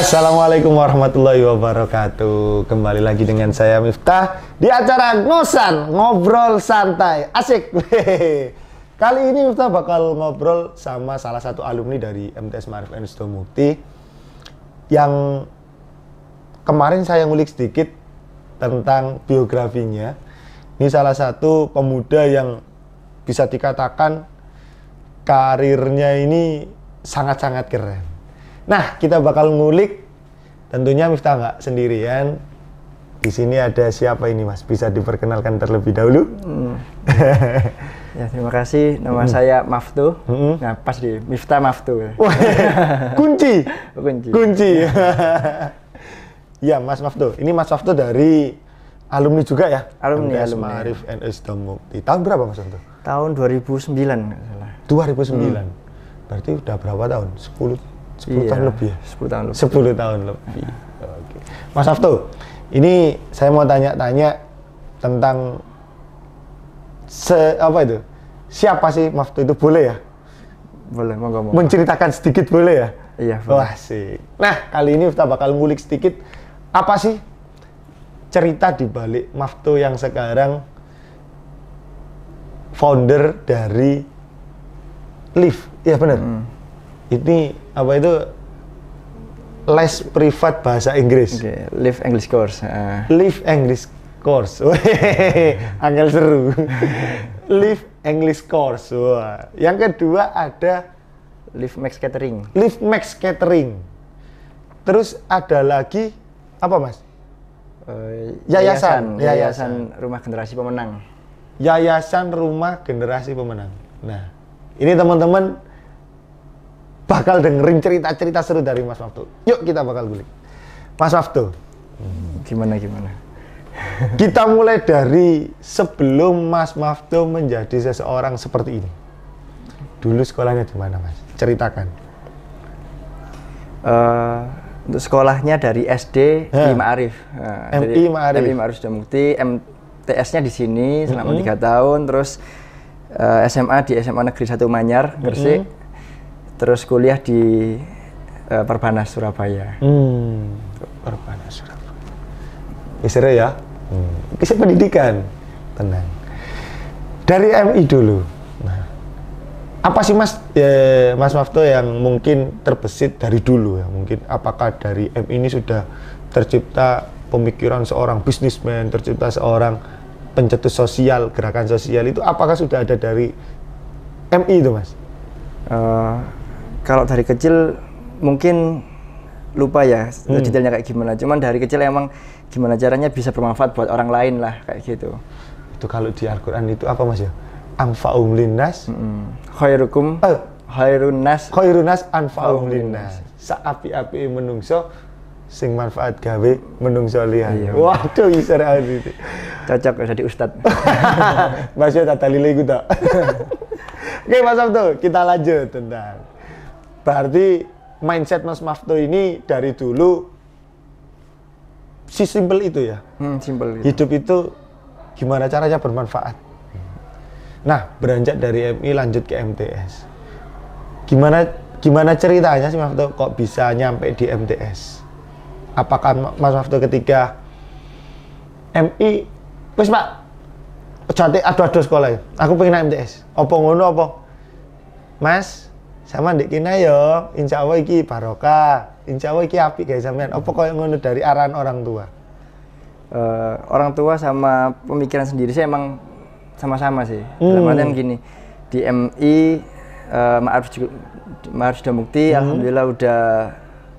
Assalamualaikum warahmatullahi wabarakatuh. Kembali lagi dengan saya Miftah di acara Ngosan, ngobrol santai. Asik. Kali ini Miftah bakal ngobrol sama salah satu alumni dari MTS Ma'arif and Sudomukti yang kemarin saya ngulik sedikit tentang biografinya. Ini salah satu pemuda yang bisa dikatakan karirnya ini sangat-sangat keren. Nah, kita bakal ngulik. Tentunya Miftah nggak sendirian. Di sini ada siapa ini, Mas? Bisa diperkenalkan terlebih dahulu? Ya, terima kasih. Nama saya Maftu. Nah, pas di Miftah Maftu. Kunci. Kunci. Ya, Mas Maftu. Ini Mas Maftu dari alumni juga ya? Alumni. MTS Ma'arif and Sudomukti. Tahun berapa, Mas Maftu? Tahun 2009 nggak salah. 2009. Berarti udah berapa tahun? 10 tahun lebih ya? 10 tahun lebih. 10 tahun lebih. Oke. Mas Maftu, ini saya mau tanya-tanya tentang siapa sih Maftu itu, boleh ya? Boleh, monggo. Menceritakan sedikit boleh ya? Iya, boleh. Wah, asik. Nah, kali ini kita bakal ngulik sedikit apa sih cerita di balik Maftu yang sekarang founder dari Live. Iya benar. Ini apa itu, les privat bahasa Inggris. Okay. Live English Course. Live English Course. Angel seru. Live English Course. Wah. Yang kedua ada Live Max Catering. Live Max Catering. Terus ada lagi apa, Mas? Yayasan Rumah Generasi Pemenang. Yayasan Rumah Generasi Pemenang. Nah, ini teman-teman bakal dengerin cerita-cerita seru dari Mas Maftu. Yuk kita bakal gulik. Mas Maftu. Gimana? Kita mulai dari sebelum Mas Maftu menjadi seseorang seperti ini. Dulu sekolahnya di mana, Mas? Ceritakan. Untuk sekolahnya dari SD di Ma'arif. MI Ma'arif. MI Ma'arif Sudomukti. MTS-nya di sini selama 3 tahun. Terus SMA di SMA Negeri 1 Manyar, Gresik. Terus kuliah di Perbanas Surabaya. Perbanas Surabaya. Seru ya? Bisa pendidikan. Tenang. Dari MI dulu. Nah, apa sih Mas Maftu yang mungkin terbesit dari dulu ya? Mungkin apakah dari MI ini sudah tercipta pemikiran seorang bisnismen, tercipta seorang pencetus sosial, gerakan sosial itu apakah sudah ada dari MI itu, Mas? Kalau dari kecil mungkin lupa ya detailnya kayak gimana. Cuman dari kecil emang gimana caranya bisa bermanfaat buat orang lain lah, kayak gitu. Itu kalau di Al-Quran itu apa, Mas ya? Anfa'um linnas. Khairukum khairun nas anfa'um linnas. Saapi-api menungso sing manfaat gawe menungso liyan. Waduh, isar itu. Cocok jadi ustad. Masya tata lile iku tak. Oke, Mas Maftu, kita lanjut tentang. Berarti mindset Mas Maftu ini dari dulu simpel itu ya? Simpel. Hidup itu gimana caranya bermanfaat. Nah, beranjak dari MI lanjut ke MTS. Gimana ceritanya sih Mas Maftu kok bisa nyampe di MTS? Apakah Mas Maftu ketika MI, wis Pak, cantik adu-adu sekolah, aku pengen MTS. Apa ngono apa? Mas, sama ndek kina yo, insya Allah iki barokah, insya Allah iki apik guys sampean. Apa koyo ngono dari arahan orang tua? Orang tua sama pemikiran sendiri sih emang sama-sama sih. Dalam artian gini, di MI Ma'arif Sudomukti alhamdulillah udah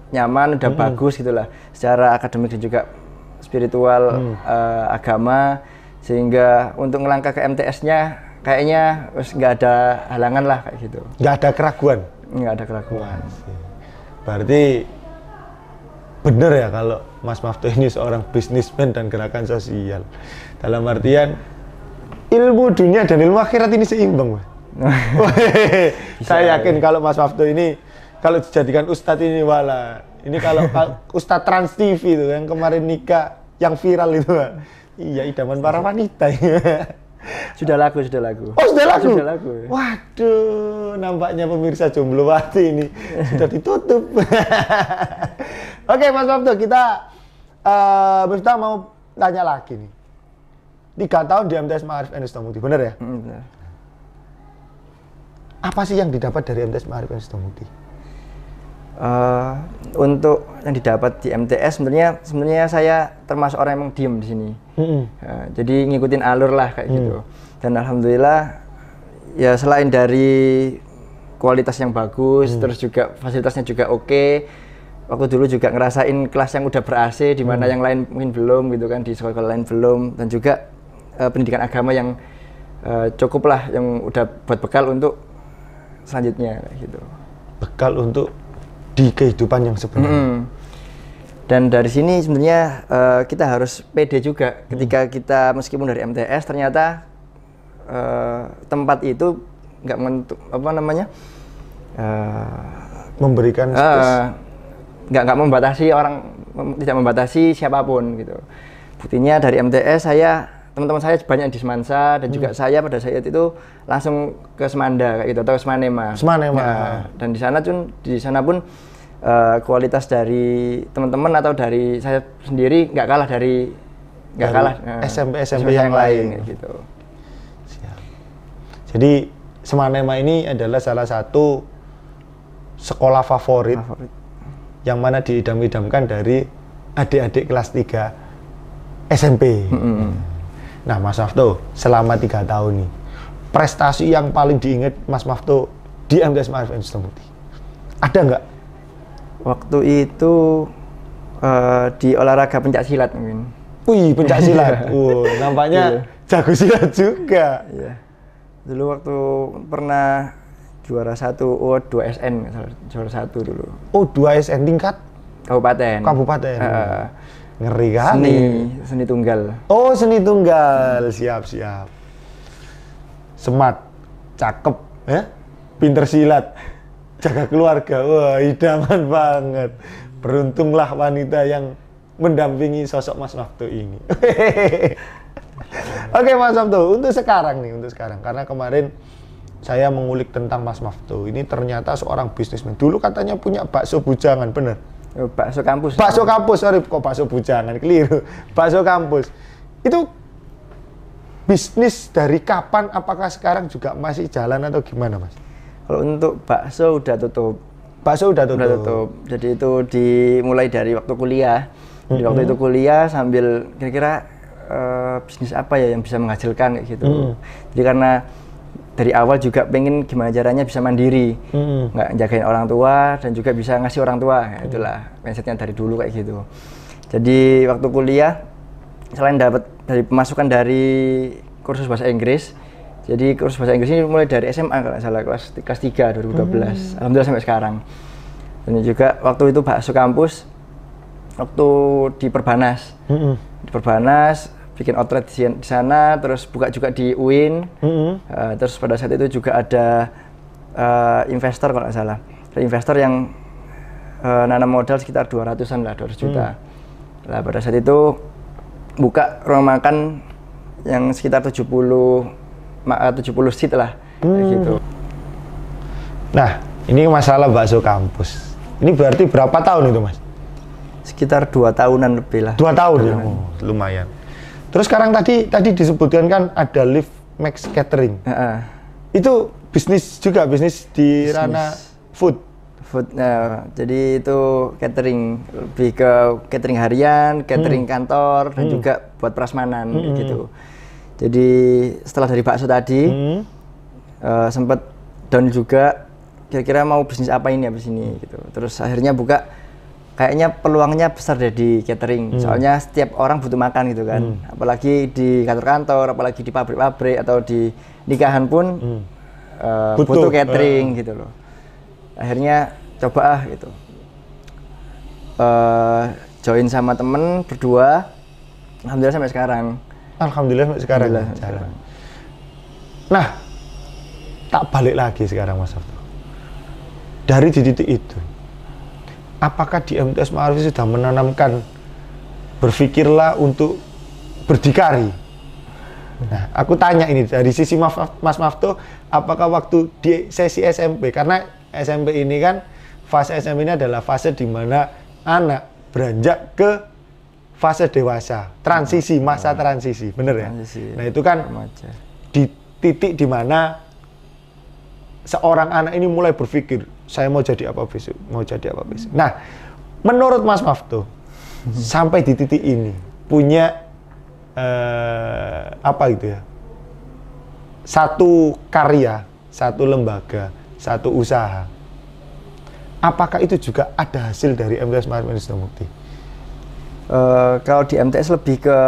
nyaman, udah bagus gitulah. Secara akademik dan juga spiritual, agama, sehingga untuk ngelangkah ke MTS-nya kayaknya nggak ada halangan lah kayak gitu. Nggak ada keraguan? Nggak ada keraguan. Berarti bener ya kalau Mas Maftu ini seorang bisnismen dan gerakan sosial. Dalam artian ilmu dunia dan ilmu akhirat ini seimbang, Mas. Saya yakin kalau Mas Maftu ini kalau dijadikan ustadz ini ini kalau ustadz Trans TV itu yang kemarin nikah yang viral itu, Pak. Iya, idaman para wanita. Sudah laku. Oh, sudah laku? Sudah laku. Waduh, nampaknya pemirsa jomblo wati ini sudah ditutup. Oke, Mas Maftu, kita mau tanya lagi nih. 3 tahun di MTS Ma'arif N Sutomuti, bener ya? Benar. Apa sih yang didapat dari MTS Ma'arif N Sutomuti? Untuk yang didapat di MTS sebenarnya saya termasuk orang yang emang diem di sini. Jadi ngikutin alur lah kayak gitu. Dan alhamdulillah ya selain dari kualitas yang bagus, terus juga fasilitasnya juga oke. Waktu dulu juga ngerasain kelas yang udah ber-AC di mana yang lain mungkin belum gitu kan, di sekolah lain belum, dan juga pendidikan agama yang cukup lah, yang udah buat bekal untuk selanjutnya kayak gitu. Bekal untuk di kehidupan yang sebenarnya. Dan dari sini sebenarnya kita harus pede juga ketika kita meskipun dari MTS ternyata tempat itu nggak memberikan space. Nggak membatasi orang, tidak membatasi siapapun gitu. Buktinya dari MTS teman-teman saya banyak di Semansa, dan juga saya pada saat itu langsung ke Semanda kayak gitu, atau ke Semanema. Dan di sana pun kualitas dari teman-teman atau dari saya sendiri nggak kalah dari SMP yang lain kayak gitu. Siap. Jadi Semanema ini adalah salah satu sekolah favorit. Yang mana diidam-idamkan dari adik-adik kelas 3 SMP. Nah, Mas Maftu, selama 3 tahun nih, prestasi yang paling diingat Mas Maftu di MTS Ma'arif N Sutomuti, ada nggak? Waktu itu di olahraga pencaksilat mungkin. Wih, pencaksilat. Nampaknya jago silat juga. Iya. Dulu waktu pernah juara 1 2 SN, juara 1 dulu. Oh, 2 SN tingkat kabupaten. Ngeri kali. Seni tunggal. Oh, seni tunggal. Siap. Smart, cakep, ya. Pinter silat, jaga keluarga. Wah, idaman banget. Beruntunglah wanita yang mendampingi sosok Mas Maftu ini. Oke, Mas Maftu, untuk sekarang karena kemarin saya mengulik tentang Mas Maftu. Ini ternyata seorang bisnismen. Dulu katanya punya bakso bujangan, bener? Bakso kampus. Bakso kampus, sorry, kok bakso bujangan, keliru. Bakso kampus. Itu bisnis dari kapan? Apakah sekarang juga masih jalan atau gimana, Mas? Kalau untuk bakso udah tutup. Bakso udah tutup. Jadi itu dimulai dari waktu kuliah. Di waktu itu kuliah sambil kira-kira bisnis apa ya yang bisa menghasilkan kayak gitu. Jadi karena dari awal juga pengen gimana caranya bisa mandiri, nggak jagain orang tua dan juga bisa ngasih orang tua. Itulah mindsetnya dari dulu kayak gitu. Jadi waktu kuliah selain dapat dari pemasukan dari kursus bahasa Inggris, jadi kursus bahasa Inggris ini mulai dari SMA kalau nggak salah, kelas 3 2012. Alhamdulillah sampai sekarang. Dan juga waktu itu bakso kampus, waktu di Perbanas, bikin outlet di sana, terus buka juga di UIN. Terus pada saat itu juga ada investor kalau nggak salah, ada investor yang nanam modal sekitar 200-an lah, 200 juta. Lah pada saat itu buka rumah makan yang sekitar 70 seat lah, kayak gitu. Nah, ini masalah bakso kampus. Ini berarti berapa tahun itu, Mas? Sekitar 2 tahunan lebih lah. 2 tahun ya? Oh, lumayan. Terus sekarang tadi disebutkan kan ada Live Max Catering. Itu bisnis juga, bisnis di ranah food. Jadi itu catering, lebih ke catering harian, catering kantor, dan juga buat prasmanan gitu. Jadi setelah dari bakso tadi, sempat down juga, kira-kira mau bisnis apa ini habis ini gitu. Terus akhirnya buka, kayaknya peluangnya besar deh di catering. Soalnya setiap orang butuh makan gitu kan. Apalagi di kantor-kantor, apalagi di pabrik-pabrik atau di nikahan pun butuh catering gitu loh. Akhirnya coba gitu. Join sama temen berdua. Alhamdulillah sampai sekarang. Alhamdulillah sampai sekarang. Nah, tak balik lagi sekarang, Mas Maftu. Dari di titik itu, apakah di MTS Ma'arif sudah menanamkan berpikirlah untuk berdikari? Nah, aku tanya ini dari sisi Mas Maftu, apakah waktu di sesi SMP, karena SMP ini kan, fase SMP ini adalah fase di mana anak beranjak ke fase dewasa, transisi, masa transisi, bener ya? Transisi, Nah itu kan remaja. di titik dimana seorang anak ini mulai berpikir, saya mau jadi apa besok, mau jadi apa besok. Nah, menurut Mas Maftuh, sampai di titik ini punya apa gitu ya? Satu karya, satu lembaga, satu usaha. Apakah itu juga ada hasil dari MTS Maharif Wisnu Mukti? Kalau di MTS lebih ke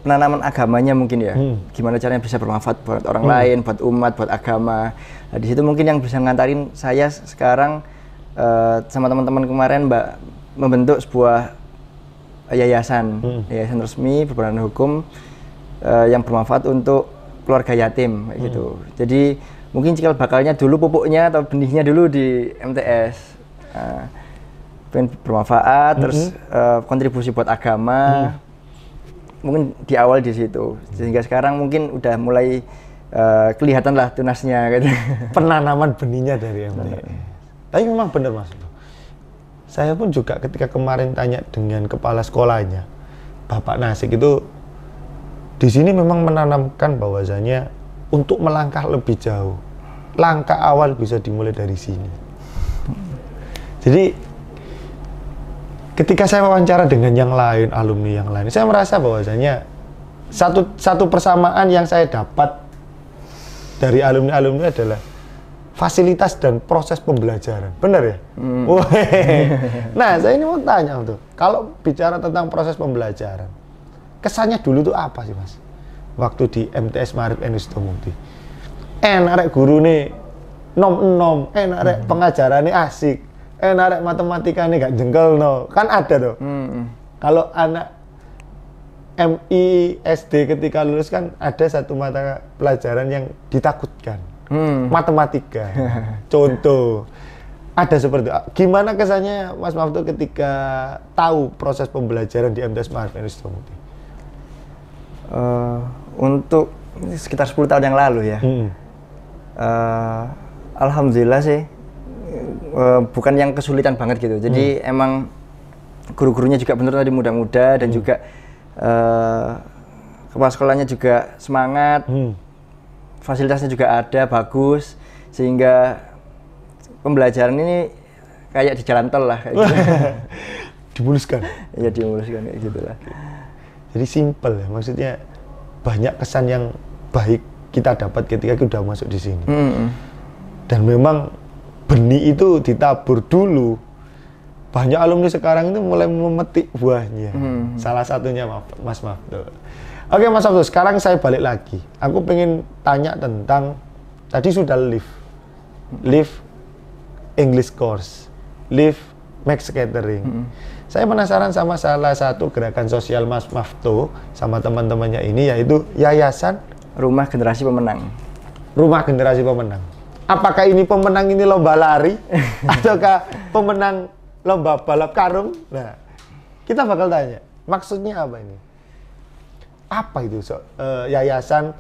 penanaman agamanya mungkin ya, gimana caranya bisa bermanfaat buat orang lain, buat umat, buat agama. Nah, di situ mungkin yang bisa ngantarin saya sekarang sama teman-teman kemarin membentuk sebuah yayasan resmi berbadan hukum yang bermanfaat untuk keluarga yatim kayak gitu. Jadi mungkin cikal bakalnya dulu, pupuknya atau benihnya dulu di MTS. Pengen bermanfaat, terus kontribusi buat agama. Mungkin di awal di situ, sehingga sekarang mungkin udah mulai kelihatan lah tunasnya gitu. Penanaman benihnya dari MTS. Tapi memang benar Mas. Saya pun juga ketika kemarin tanya dengan kepala sekolahnya, Bapak Nasik itu di sini memang menanamkan bahwasanya untuk melangkah lebih jauh, langkah awal bisa dimulai dari sini. Jadi ketika saya wawancara dengan yang lain, alumni yang lain, saya merasa bahwasanya satu persamaan yang saya dapat dari alumni-alumni adalah fasilitas dan proses pembelajaran. Benar ya? Nah, saya ini mau tanya tuh, kalau bicara tentang proses pembelajaran, kesannya dulu tuh apa sih Mas? Waktu di MTS Maharif Wisnu Mukti. Enak rek guru nih nom-nom, enak rek pengajarannya asik. Narek matematika nih gak jengkel no, kan ada tuh. Kalau anak MI SD ketika lulus kan ada satu mata pelajaran yang ditakutkan, matematika. Contoh, ada seperti itu. Gimana kesannya Mas Maftuh ketika tahu proses pembelajaran di MTS Maharif Wisnu Mukti? Untuk sekitar 10 tahun yang lalu ya, alhamdulillah sih. Bukan yang kesulitan banget gitu. Jadi emang guru-gurunya juga bener tadi muda-muda dan juga kepala sekolahnya juga semangat, fasilitasnya juga ada bagus, sehingga pembelajaran ini kayak di jalan tol lah kayak gitu. Dimuluskan. Iya dimuluskan kayak gitulah. Jadi simpel ya, maksudnya banyak kesan yang baik kita dapat ketika kita udah masuk di sini. Dan memang benih itu ditabur dulu. Banyak alumni sekarang itu mulai memetik buahnya. Salah satunya Mas Maftuh. Oke Mas Maftuh, sekarang saya balik lagi. Aku pengen tanya tentang, tadi sudah live English course, live Max Catering. Saya penasaran sama salah satu gerakan sosial Mas Maftuh sama teman-temannya ini, yaitu Yayasan Rumah Generasi Pemenang. Rumah Generasi Pemenang. Apakah ini pemenang ini lomba lari ataukah pemenang lomba balap karung? Nah, kita bakal tanya, maksudnya apa ini? Apa itu Yayasan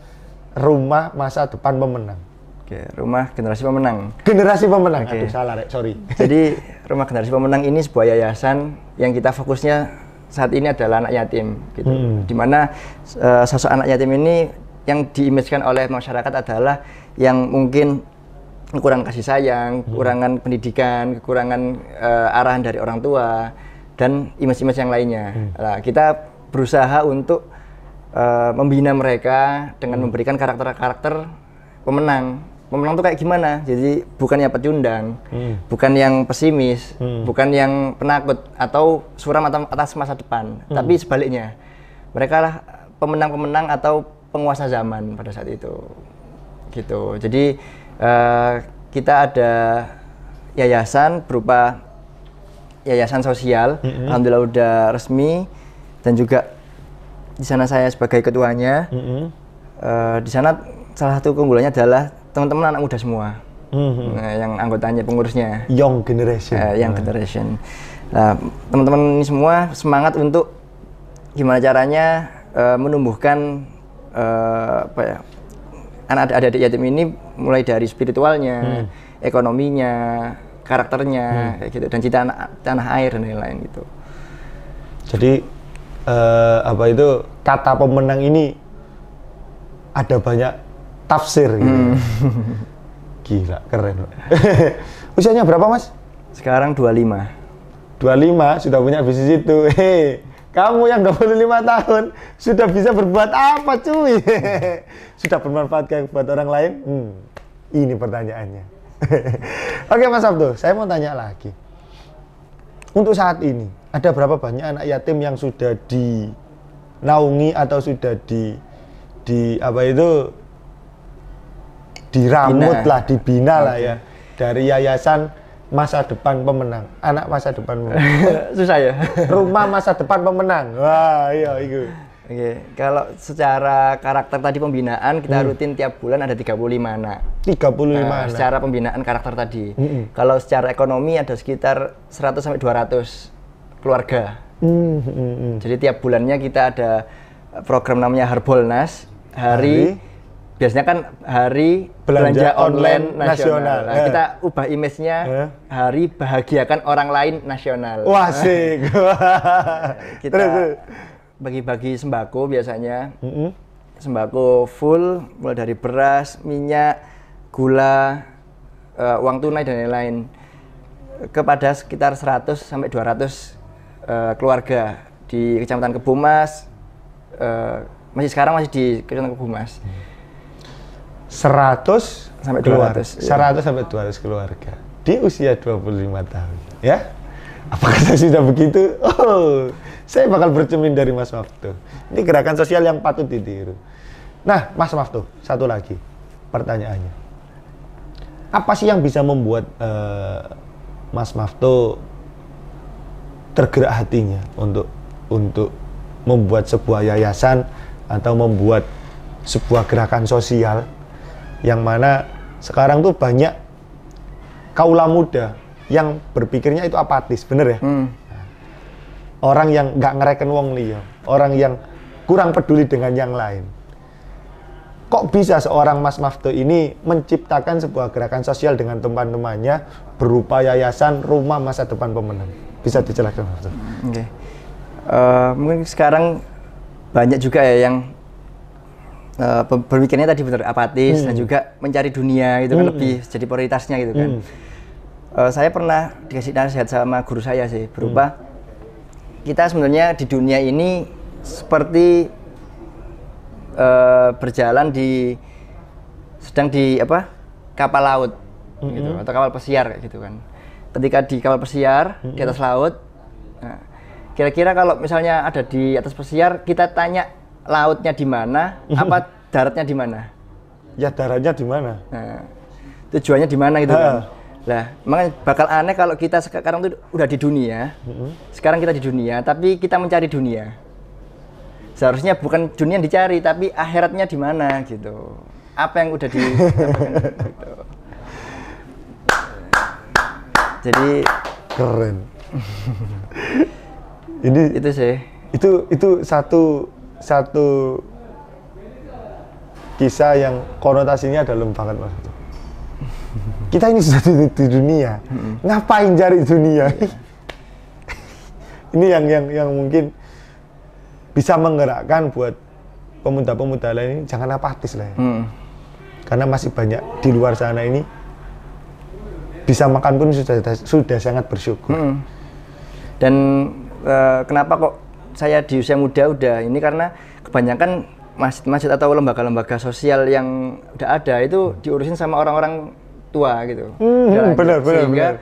Rumah Masa Depan Pemenang? Oke, Rumah Generasi Pemenang. Generasi Pemenang. Aduh, salah, sorry. Jadi Rumah Generasi Pemenang ini sebuah yayasan yang kita fokusnya saat ini adalah anak yatim, gitu. Dimana sosok anak yatim ini yang diimajinkan oleh masyarakat adalah yang mungkin kekurangan kasih sayang, kekurangan pendidikan, kekurangan arahan dari orang tua, dan image-image yang lainnya. Nah, kita berusaha untuk membina mereka dengan memberikan karakter-karakter pemenang. Pemenang itu kayak gimana? Jadi bukan yang pecundang, bukan yang pesimis, bukan yang penakut atau suram atas masa depan, tapi sebaliknya. Mereka lah pemenang-pemenang atau penguasa zaman pada saat itu. Gitu. Jadi kita ada yayasan berupa yayasan sosial, alhamdulillah udah resmi, dan juga di sana saya sebagai ketuanya. Di sana salah satu keunggulannya adalah teman-teman anak muda semua, yang anggotanya, pengurusnya. Young generation. Young generation. Nah, teman-teman ini semua semangat untuk gimana caranya menumbuhkan anak adik yatim ini mulai dari spiritualnya, ekonominya, karakternya, kayak gitu, dan cinta tanah air dan lain-lain gitu. Jadi apa itu kata pemenang ini ada banyak tafsir gitu. Gila, keren. Usianya berapa, Mas? Sekarang 25. 25 sudah punya bisnis itu. Hei, kamu yang 25 tahun sudah bisa berbuat apa, cuy? Sudah bermanfaat kayak buat orang lain? Ini pertanyaannya. Oke, Mas Abdul, saya mau tanya lagi. Untuk saat ini, ada berapa banyak anak yatim yang sudah dinaungi atau sudah apa itu diramut lah, dibina lah ya dari yayasan masa depan pemenang, anak masa depan pemenang. Susah ya? Rumah masa depan pemenang. Wah, iya itu. Oke, kalau secara karakter tadi pembinaan kita rutin tiap bulan ada 35 anak. 35 anak. Secara pembinaan karakter tadi. Kalau secara ekonomi ada sekitar 100 sampai 200 keluarga. Jadi tiap bulannya kita ada program namanya Harbolnas, biasanya kan hari belanja online nasional. Nah, kita ubah image-nya hari bahagiakan orang lain nasional. Wah, asik. Kita bagi-bagi sembako biasanya. Sembako full, mulai dari beras, minyak, gula, uang tunai dan lain-lain kepada sekitar 100 sampai 200 keluarga di Kecamatan Kebumas. Sekarang masih di Kecamatan Kebumas. 100 sampai 200. 100 sampai 200 keluarga di usia 25 tahun, ya. Apakah saya sudah begitu? Oh, saya bakal bercermin dari Mas Maftuh. Ini gerakan sosial yang patut ditiru. Nah, Mas Maftuh, satu lagi pertanyaannya. Apa sih yang bisa membuat Mas Maftuh tergerak hatinya untuk membuat sebuah yayasan atau membuat sebuah gerakan sosial yang mana sekarang tuh banyak kaula muda yang berpikirnya itu apatis, bener ya? Orang yang nggak ngereken wong liya, orang yang kurang peduli dengan yang lain. Kok bisa seorang Mas Maftuh ini menciptakan sebuah gerakan sosial dengan teman-temannya berupa yayasan Rumah Masa Depan Pemenang? Bisa dijelaskan, Mas? Oke. Mungkin sekarang banyak juga ya yang berpikirnya tadi benar apatis dan juga mencari dunia itu kan lebih jadi prioritasnya gitu kan. Saya pernah dikasih nasihat sama guru saya sih berupa kita sebenarnya di dunia ini seperti berjalan sedang di kapal laut gitu atau kapal pesiar kayak gitu kan. Ketika di kapal pesiar di atas laut, nah, kira-kira kalau misalnya ada di atas pesiar kita tanya lautnya di mana, apa daratnya di mana? Ya daratnya di mana? Nah, tujuannya di mana gitu kan? Lah, makanya bakal aneh kalau kita sekarang tuh udah di dunia, sekarang kita di dunia, tapi kita mencari dunia. Seharusnya bukan dunia yang dicari, tapi akhiratnya di mana gitu. Apa yang udah gitu. Jadi keren. Ini itu sih. Itu satu kisah yang konotasinya dalam banget, Mas. Kita ini sudah di dunia, ngapain cari dunia? Ini yang mungkin bisa menggerakkan buat pemuda-pemuda lain ini, jangan apatis lah ya. Karena masih banyak di luar sana ini bisa makan pun sudah sangat bersyukur. Dan kenapa kok saya di usia muda udah ini, karena kebanyakan masjid-masjid atau lembaga-lembaga sosial yang udah ada itu diurusin sama orang-orang tua gitu. Benar. Sehingga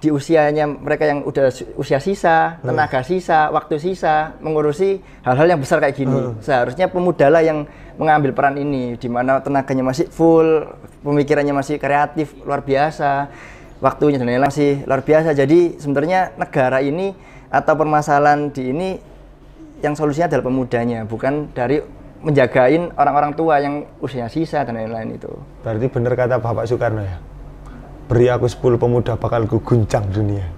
di usianya mereka yang udah usia sisa, tenaga sisa, waktu sisa mengurusi hal-hal yang besar kayak gini. Seharusnya pemuda lah yang mengambil peran ini, di mana tenaganya masih full, pemikirannya masih kreatif luar biasa, waktunya dan lain-lain masih luar biasa. Jadi sebenarnya negara ini atau permasalahan di ini yang solusinya adalah pemudanya, bukan dari menjagain orang-orang tua yang usianya sisa dan lain-lain itu. Berarti benar kata Bapak Soekarno ya, beri aku 10 pemuda bakal ku guncang dunia.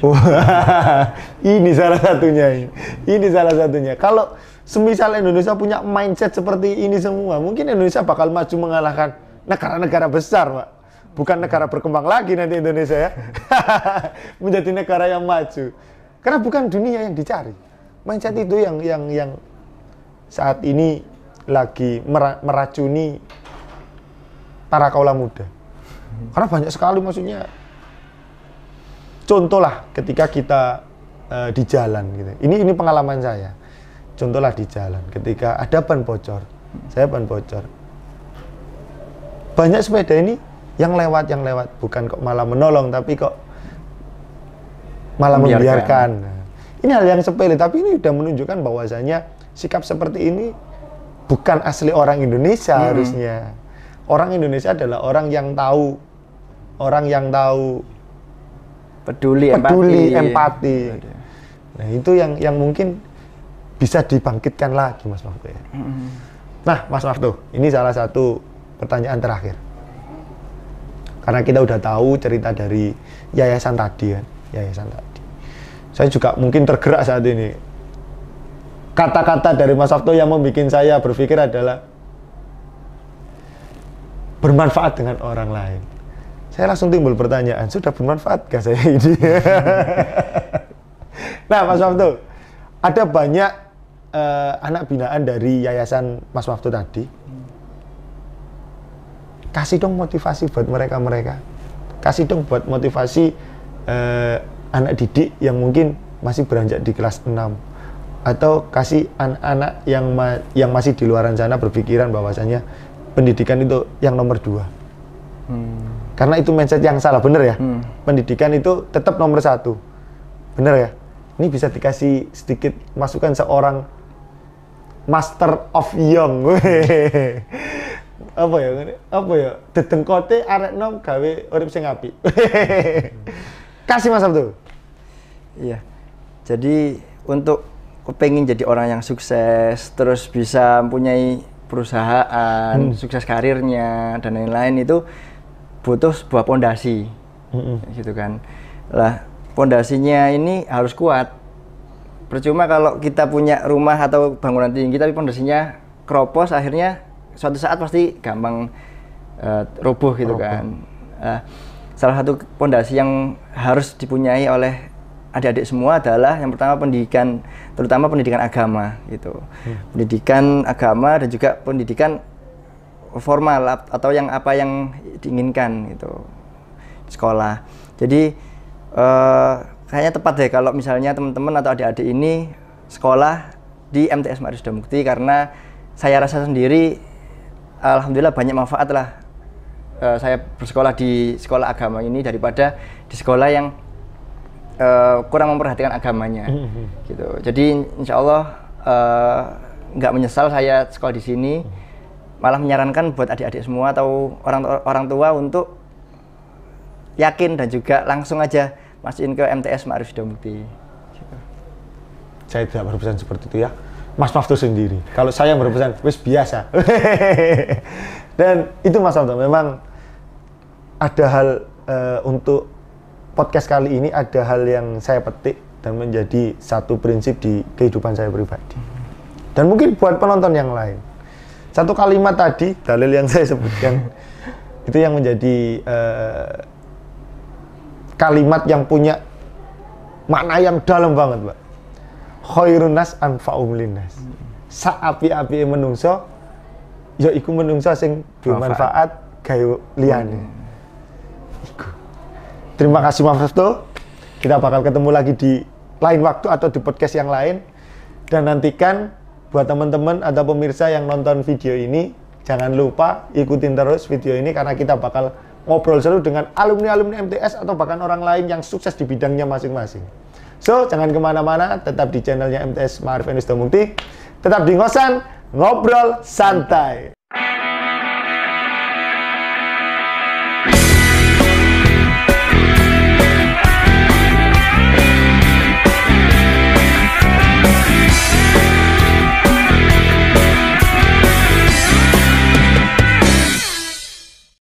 Wah, ini salah satunya. Ini salah satunya. Kalau semisal Indonesia punya mindset seperti ini semua, mungkin Indonesia bakal maju mengalahkan negara-negara besar, Pak. Bukan negara berkembang lagi nanti Indonesia ya. Menjadi negara yang maju. Karena bukan dunia yang dicari. Mindset itu yang saat ini lagi meracuni para kaula muda. Karena banyak sekali maksudnya. Contohlah ketika kita di jalan gitu. Ini pengalaman saya. Contohlah di jalan ketika ada ban bocor. Saya ban bocor. Banyak sepeda ini yang lewat bukan kok malah menolong tapi kok malah membiarkan. Nah, ini hal yang sepele tapi ini sudah menunjukkan bahwasanya sikap seperti ini bukan asli orang Indonesia harusnya. Orang Indonesia adalah orang yang tahu peduli, empati. Nah, itu yang mungkin bisa dibangkitkan lagi Mas Maftu. Nah, Mas Maftu, ini salah satu pertanyaan terakhir. Karena kita udah tahu cerita dari yayasan tadi kan, yayasan tadi. Saya juga mungkin tergerak saat ini. Kata-kata dari Mas Maftu yang membuat saya berpikir adalah bermanfaat dengan orang lain. Saya langsung timbul pertanyaan, sudah bermanfaatkah saya ini? Nah, Mas Maftu, ada banyak anak binaan dari yayasan Mas Maftu tadi. Kasih dong motivasi buat mereka. Kasih dong buat motivasi anak didik yang mungkin masih beranjak di kelas 6. Atau kasih anak-anak yang masih di luaran sana berpikiran bahwasanya pendidikan itu yang nomor 2. Karena itu mindset yang salah, bener ya? Pendidikan itu tetap nomor 1. Bener ya? Ini bisa dikasih sedikit masukan seorang Master of Young. Apa ya? Dedengkote arek nom gawe urip sing apik. Kasih Mas Maftu. Iya. Jadi untuk kepengin jadi orang yang sukses, terus bisa mempunyai perusahaan, sukses karirnya dan lain-lain itu butuh sebuah pondasi. Gitu kan. Lah, pondasinya ini harus kuat. Percuma kalau kita punya rumah atau bangunan tinggi tapi pondasinya keropos, akhirnya suatu saat pasti gampang roboh gitu kan. Salah satu pondasi yang harus dipunyai oleh adik-adik semua adalah yang pertama pendidikan, terutama pendidikan agama gitu. Pendidikan agama dan juga pendidikan formal atau apa yang diinginkan gitu. Sekolah. Jadi kayaknya tepat deh kalau misalnya teman-teman atau adik-adik ini sekolah di MTS Maarif Sidomukti, karena saya rasa sendiri alhamdulillah banyak manfaat lah saya bersekolah di sekolah agama ini daripada di sekolah yang kurang memperhatikan agamanya gitu. Jadi insya Allah nggak menyesal saya sekolah di sini, malah menyarankan buat adik-adik semua atau orang tua untuk yakin dan juga langsung aja masukin ke MTS Maarif Sidomukti gitu. Saya tidak berpesan seperti itu ya, Mas Maftu sendiri. Kalau saya berpesan, wis biasa. Dan itu Mas Maftu, memang ada hal untuk podcast kali ini, ada hal yang saya petik dan menjadi satu prinsip di kehidupan saya pribadi. Dan mungkin buat penonton yang lain. Satu kalimat tadi, dalil yang saya sebutkan, itu yang menjadi kalimat yang punya makna yang dalam banget, Mbak. Khairun nas anfa'um linnas. Saapi-api menungso, ya iku menungso sing bermanfaat gawe liyane. Iku. Terima kasih Mas Maftu. Kita bakal ketemu lagi di lain waktu atau di podcast yang lain. Dan nantikan buat teman-teman atau pemirsa yang nonton video ini, jangan lupa ikutin terus video ini karena kita bakal ngobrol seru dengan alumni-alumni MTS atau bahkan orang lain yang sukses di bidangnya masing-masing. So, jangan kemana-mana, tetap di channelnya MTS Maarif Sidomukti, tetap di Ngosan, ngobrol santai.